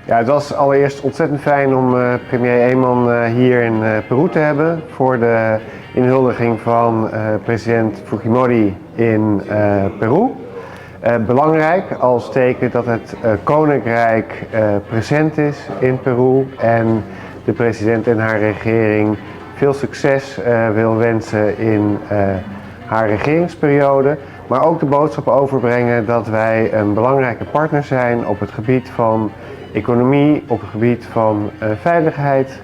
Ja, het was allereerst ontzettend fijn om premier Eman hier in Peru te hebben voor de inhuldiging van president Fujimori in Peru. Belangrijk als teken dat het koninkrijk present is in Peru en de president en haar regering veel succes wil wensen in haar regeringsperiode. Maar ook de boodschap overbrengen dat wij een belangrijke partner zijn op het gebied van economie, op het gebied van veiligheid,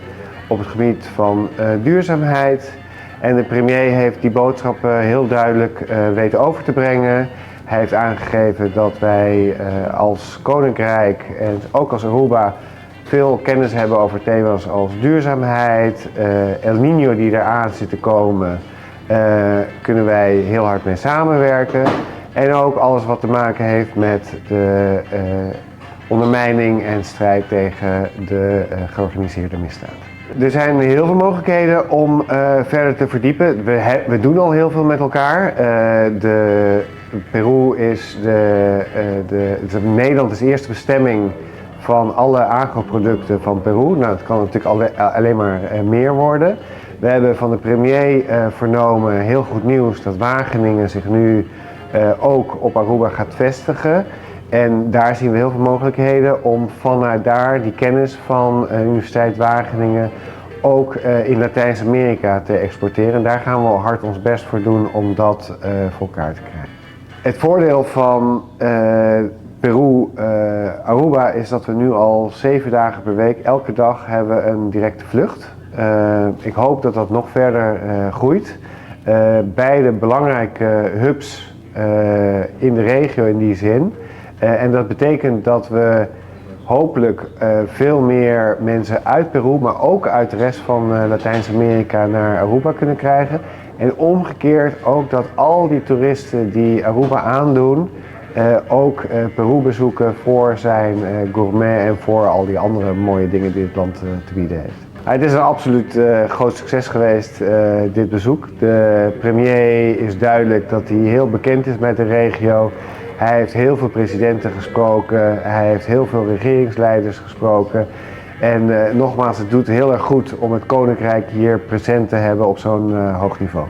op het gebied van duurzaamheid. En de premier heeft die boodschap heel duidelijk weten over te brengen. Hij heeft aangegeven dat wij als koninkrijk en ook als Aruba veel kennis hebben over thema's als duurzaamheid, El Niño die eraan zit te komen. Kunnen wij heel hard mee samenwerken. En ook alles wat te maken heeft met de ondermijning en strijd tegen de georganiseerde misdaad. Er zijn heel veel mogelijkheden om verder te verdiepen. We doen al heel veel met elkaar. Peru is Nederland is de eerste bestemming van alle agroproducten van Peru. Nou, het kan natuurlijk alleen maar meer worden. We hebben van de premier vernomen, heel goed nieuws, dat Wageningen zich nu ook op Aruba gaat vestigen. En daar zien we heel veel mogelijkheden om vanuit daar die kennis van de Universiteit Wageningen ook in Latijns-Amerika te exporteren. En daar gaan we hard ons best voor doen om dat voor elkaar te krijgen. Het voordeel van Peru-Aruba is dat we nu al 7 dagen per week, elke dag hebben we een directe vlucht. Ik hoop dat dat nog verder groeit. Beide belangrijke hubs in de regio in die zin. En dat betekent dat we hopelijk veel meer mensen uit Peru, maar ook uit de rest van Latijns-Amerika naar Aruba kunnen krijgen. En omgekeerd ook dat al die toeristen die Aruba aandoen, ook Peru bezoeken voor zijn gourmet en voor al die andere mooie dingen die het land te bieden heeft. Het is een absoluut groot succes geweest, dit bezoek. De premier is duidelijk dat hij heel bekend is met de regio. Hij heeft heel veel presidenten gesproken, hij heeft heel veel regeringsleiders gesproken. En nogmaals, het doet heel erg goed om het koninkrijk hier present te hebben op zo'n hoog niveau.